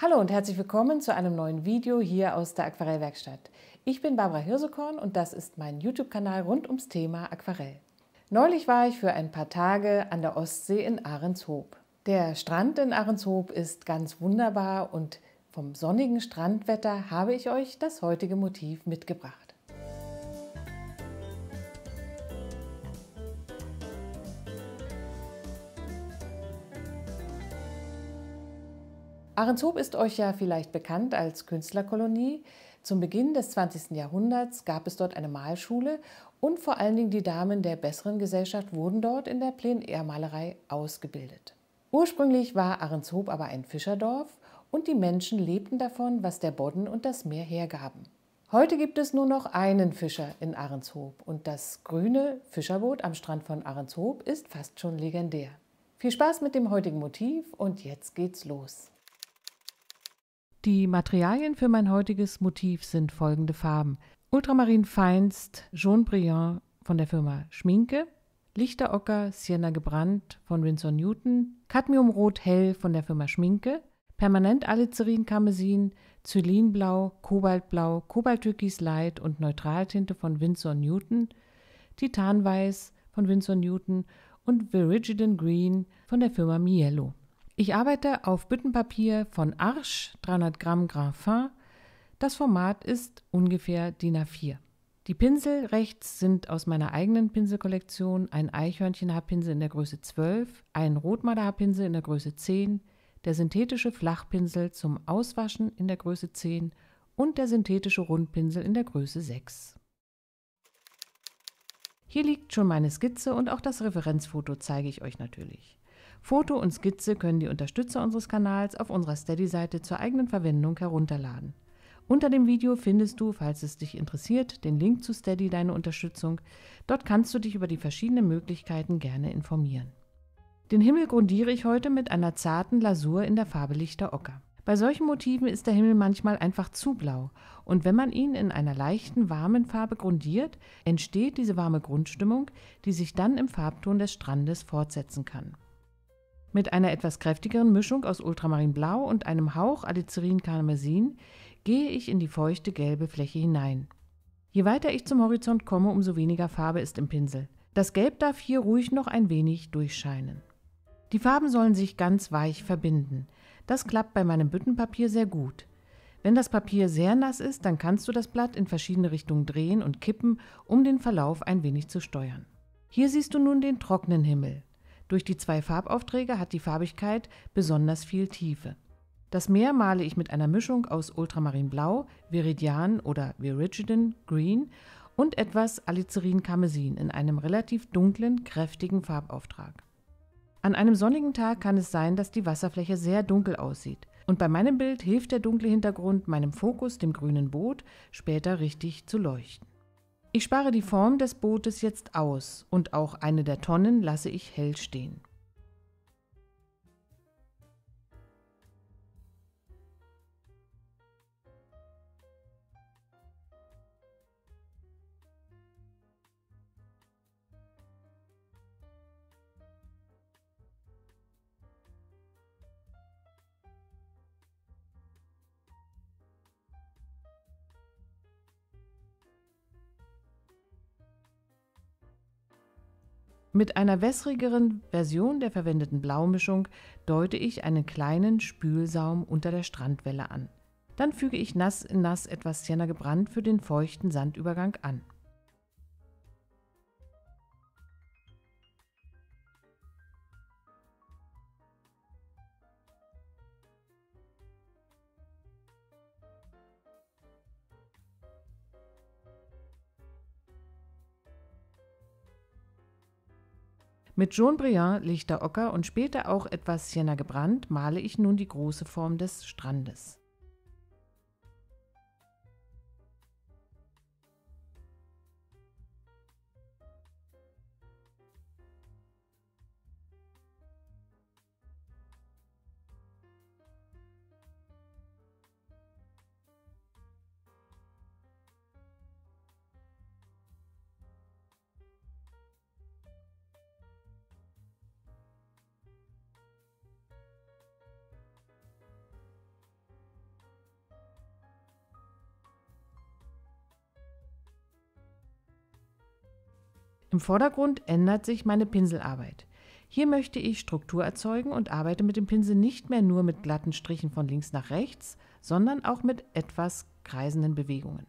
Hallo und herzlich willkommen zu einem neuen Video hier aus der Aquarellwerkstatt. Ich bin Barbara Hirsekorn und das ist mein YouTube-Kanal rund ums Thema Aquarell. Neulich war ich für ein paar Tage an der Ostsee in Ahrenshoop. Der Strand in Ahrenshoop ist ganz wunderbar und vom sonnigen Strandwetter habe ich euch das heutige Motiv mitgebracht. Ahrenshoop ist euch ja vielleicht bekannt als Künstlerkolonie. Zum Beginn des 20. Jahrhunderts gab es dort eine Malschule und vor allen Dingen die Damen der besseren Gesellschaft wurden dort in der Plein-Air-Malerei ausgebildet. Ursprünglich war Ahrenshoop aber ein Fischerdorf und die Menschen lebten davon, was der Bodden und das Meer hergaben. Heute gibt es nur noch einen Fischer in Ahrenshoop und das grüne Fischerboot am Strand von Ahrenshoop ist fast schon legendär. Viel Spaß mit dem heutigen Motiv und jetzt geht's los. Die Materialien für mein heutiges Motiv sind folgende Farben: Ultramarin Feinst Jaune Brillant von der Firma Schminke, Lichter Ocker Sienna gebrannt von Winsor Newton, Cadmiumrot Hell von der Firma Schminke, Permanent Alizarin Karmesin, Zylinblau, Kobaltblau, Kobalttürkis Light und Neutraltinte von Winsor Newton, Titanweiß von Winsor Newton und Viridian Green von der Firma Mielo. Ich arbeite auf Büttenpapier von Arches, 300 Gramm Graphit. Das Format ist ungefähr DIN A4. Die Pinsel rechts sind aus meiner eigenen Pinselkollektion: ein Eichhörnchen-Haarpinsel in der Größe 12, ein Rotmarder-Haarpinsel in der Größe 10, der synthetische Flachpinsel zum Auswaschen in der Größe 10 und der synthetische Rundpinsel in der Größe 6. Hier liegt schon meine Skizze und auch das Referenzfoto zeige ich euch natürlich. Foto und Skizze können die Unterstützer unseres Kanals auf unserer Steady-Seite zur eigenen Verwendung herunterladen. Unter dem Video findest du, falls es dich interessiert, den Link zu Steady, deine Unterstützung. Dort kannst du dich über die verschiedenen Möglichkeiten gerne informieren. Den Himmel grundiere ich heute mit einer zarten Lasur in der Farbe Lichter Ocker. Bei solchen Motiven ist der Himmel manchmal einfach zu blau und wenn man ihn in einer leichten, warmen Farbe grundiert, entsteht diese warme Grundstimmung, die sich dann im Farbton des Strandes fortsetzen kann. Mit einer etwas kräftigeren Mischung aus Ultramarinblau und einem Hauch Alizarin Karmesin gehe ich in die feuchte gelbe Fläche hinein. Je weiter ich zum Horizont komme, umso weniger Farbe ist im Pinsel. Das Gelb darf hier ruhig noch ein wenig durchscheinen. Die Farben sollen sich ganz weich verbinden. Das klappt bei meinem Büttenpapier sehr gut. Wenn das Papier sehr nass ist, dann kannst du das Blatt in verschiedene Richtungen drehen und kippen, um den Verlauf ein wenig zu steuern. Hier siehst du nun den trockenen Himmel. Durch die zwei Farbaufträge hat die Farbigkeit besonders viel Tiefe. Das Meer male ich mit einer Mischung aus Ultramarinblau, Viridian oder Viridian Green und etwas Alizarin Karmesin in einem relativ dunklen, kräftigen Farbauftrag. An einem sonnigen Tag kann es sein, dass die Wasserfläche sehr dunkel aussieht. Und bei meinem Bild hilft der dunkle Hintergrund meinem Fokus, dem grünen Boot, später richtig zu leuchten. Ich spare die Form des Bootes jetzt aus und auch eine der Tonnen lasse ich hell stehen. Mit einer wässrigeren Version der verwendeten Blaumischung deute ich einen kleinen Spülsaum unter der Strandwelle an. Dann füge ich nass in nass etwas Sienna gebrannt für den feuchten Sandübergang an. Mit Jaune Brillant, Lichter Ocker und später auch etwas Sienna gebrannt male ich nun die große Form des Strandes. Im Vordergrund ändert sich meine Pinselarbeit. Hier möchte ich Struktur erzeugen und arbeite mit dem Pinsel nicht mehr nur mit glatten Strichen von links nach rechts, sondern auch mit etwas kreisenden Bewegungen.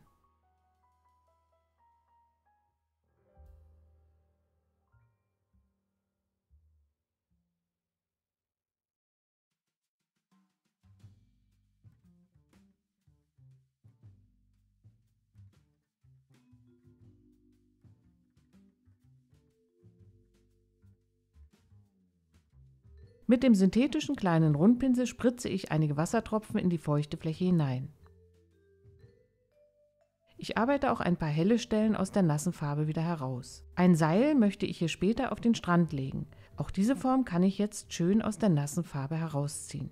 Mit dem synthetischen kleinen Rundpinsel spritze ich einige Wassertropfen in die feuchte Fläche hinein. Ich arbeite auch ein paar helle Stellen aus der nassen Farbe wieder heraus. Ein Seil möchte ich hier später auf den Strand legen. Auch diese Form kann ich jetzt schön aus der nassen Farbe herausziehen.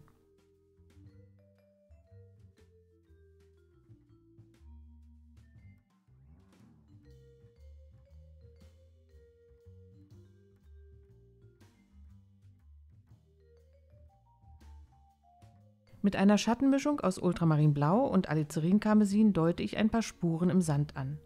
Mit einer Schattenmischung aus Ultramarinblau und Alizarin-Karmesin deute ich ein paar Spuren im Sand an.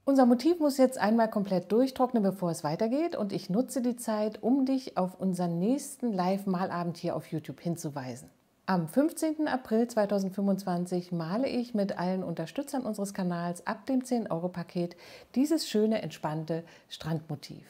Unser Motiv muss jetzt einmal komplett durchtrocknen, bevor es weitergeht, und ich nutze die Zeit, um dich auf unseren nächsten Live-Malabend hier auf YouTube hinzuweisen. Am 15. April 2025 male ich mit allen Unterstützern unseres Kanals ab dem 10-Euro-Paket dieses schöne, entspannte Strandmotiv.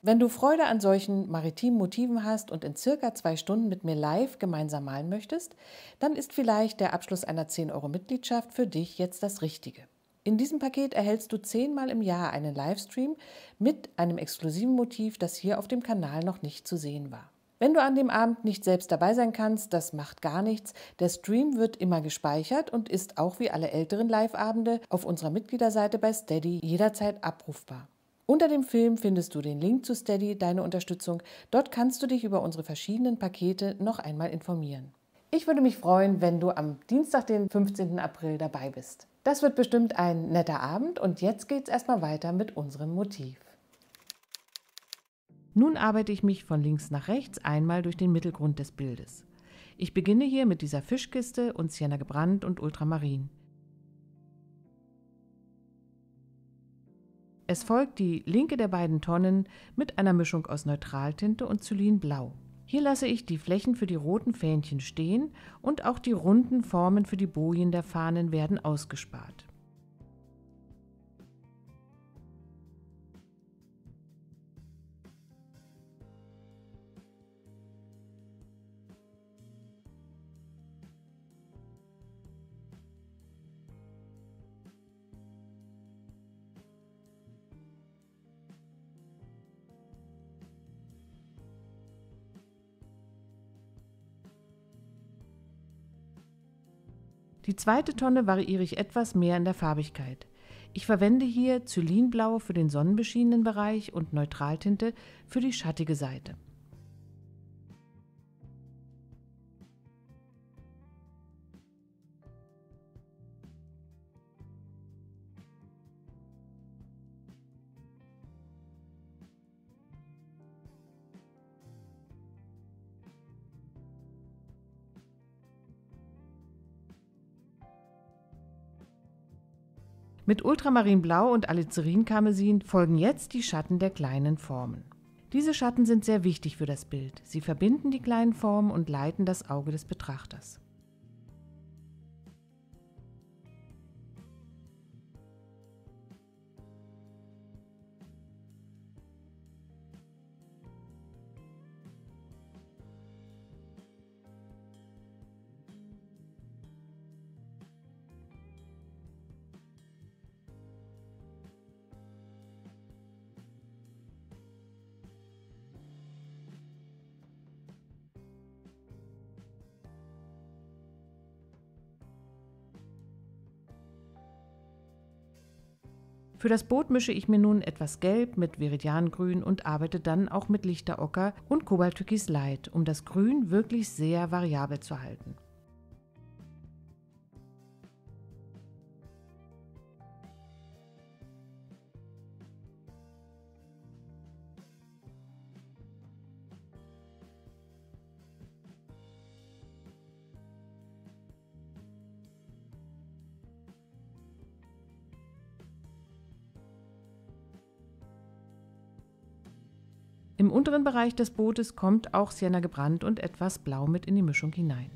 Wenn du Freude an solchen maritimen Motiven hast und in circa 2 Stunden mit mir live gemeinsam malen möchtest, dann ist vielleicht der Abschluss einer 10-Euro-Mitgliedschaft für dich jetzt das Richtige. In diesem Paket erhältst du 10-mal im Jahr einen Livestream mit einem exklusiven Motiv, das hier auf dem Kanal noch nicht zu sehen war. Wenn du an dem Abend nicht selbst dabei sein kannst, das macht gar nichts. Der Stream wird immer gespeichert und ist auch wie alle älteren Live-Abende auf unserer Mitgliederseite bei Steady jederzeit abrufbar. Unter dem Film findest du den Link zu Steady, deine Unterstützung. Dort kannst du dich über unsere verschiedenen Pakete noch einmal informieren. Ich würde mich freuen, wenn du am Dienstag, den 15. April dabei bist. Das wird bestimmt ein netter Abend und jetzt geht es erstmal weiter mit unserem Motiv. Nun arbeite ich mich von links nach rechts einmal durch den Mittelgrund des Bildes. Ich beginne hier mit dieser Fischkiste und Sienna gebrannt und Ultramarin. Es folgt die linke der beiden Tonnen mit einer Mischung aus Neutraltinte und Zylinblau. Hier lasse ich die Flächen für die roten Fähnchen stehen und auch die runden Formen für die Bojen der Fahnen werden ausgespart. Die zweite Tonne variiere ich etwas mehr in der Farbigkeit. Ich verwende hier Zylinblau für den sonnenbeschienenen Bereich und Neutraltinte für die schattige Seite. Mit Ultramarinblau und Alizarin-Karmesin folgen jetzt die Schatten der kleinen Formen. Diese Schatten sind sehr wichtig für das Bild. Sie verbinden die kleinen Formen und leiten das Auge des Betrachters. Für das Boot mische ich mir nun etwas Gelb mit Veridiangrün und arbeite dann auch mit Lichter-Ocker und Kobalttürkis Light, um das Grün wirklich sehr variabel zu halten. Im unteren Bereich des Bootes kommt auch Sienna gebrannt und etwas Blau mit in die Mischung hinein.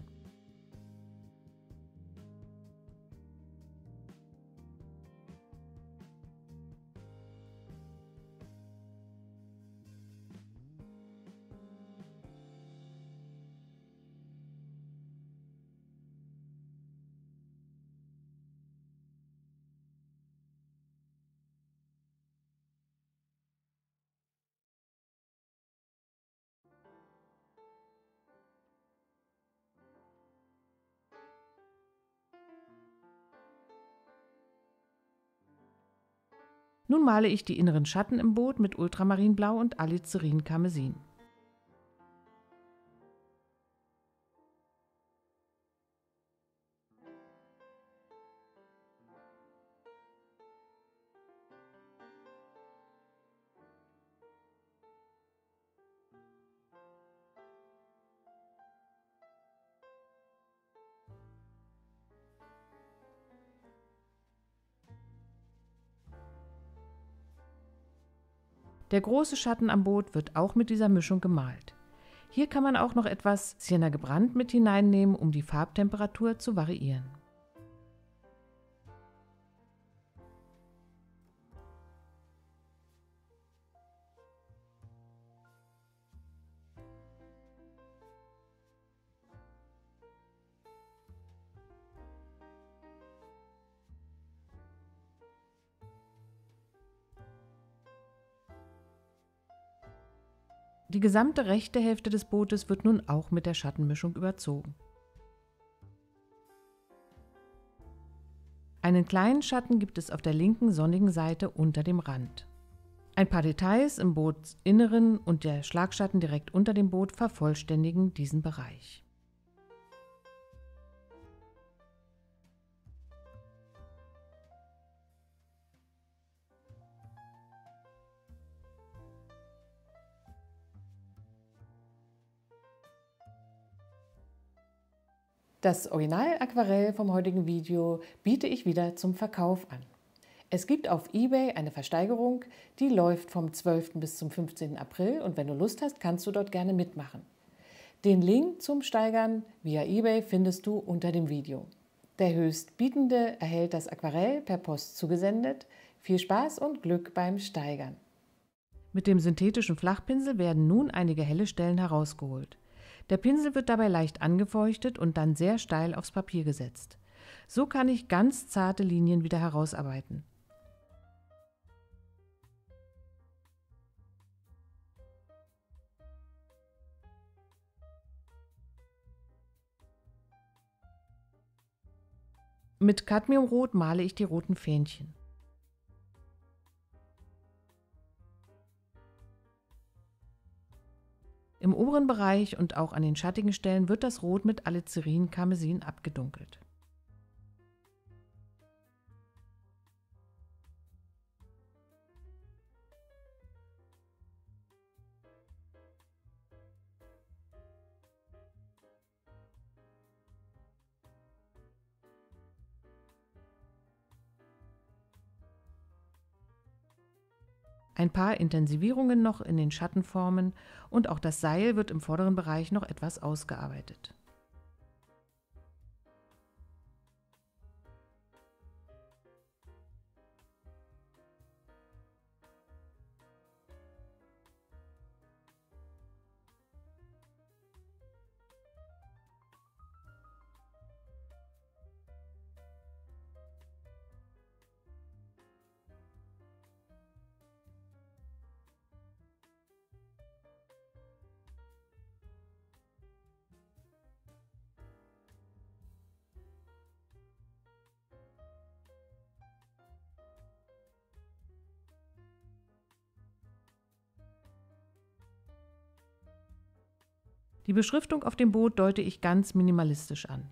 Nun male ich die inneren Schatten im Boot mit Ultramarinblau und Alizarin Karmesin. Der große Schatten am Boot wird auch mit dieser Mischung gemalt. Hier kann man auch noch etwas Sienna gebrannt mit hineinnehmen, um die Farbtemperatur zu variieren. Die gesamte rechte Hälfte des Bootes wird nun auch mit der Schattenmischung überzogen. Einen kleinen Schatten gibt es auf der linken sonnigen Seite unter dem Rand. Ein paar Details im Bootsinneren und der Schlagschatten direkt unter dem Boot vervollständigen diesen Bereich. Das Original-Aquarell vom heutigen Video biete ich wieder zum Verkauf an. Es gibt auf eBay eine Versteigerung, die läuft vom 12. bis zum 15. April und wenn du Lust hast, kannst du dort gerne mitmachen. Den Link zum Steigern via eBay findest du unter dem Video. Der Höchstbietende erhält das Aquarell per Post zugesendet. Viel Spaß und Glück beim Steigern. Mit dem synthetischen Flachpinsel werden nun einige helle Stellen herausgeholt. Der Pinsel wird dabei leicht angefeuchtet und dann sehr steil aufs Papier gesetzt. So kann ich ganz zarte Linien wieder herausarbeiten. Mit Cadmiumrot male ich die roten Fähnchen. Im oberen Bereich und auch an den schattigen Stellen wird das Rot mit Alizarin Karmesin abgedunkelt. Ein paar Intensivierungen noch in den Schattenformen und auch das Seil wird im vorderen Bereich noch etwas ausgearbeitet. Die Beschriftung auf dem Boot deute ich ganz minimalistisch an.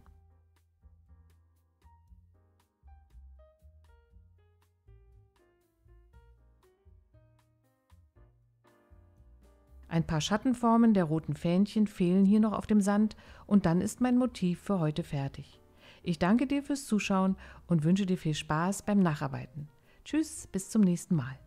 Ein paar Schattenformen der roten Fähnchen fehlen hier noch auf dem Sand und dann ist mein Motiv für heute fertig. Ich danke dir fürs Zuschauen und wünsche dir viel Spaß beim Nacharbeiten. Tschüss, bis zum nächsten Mal.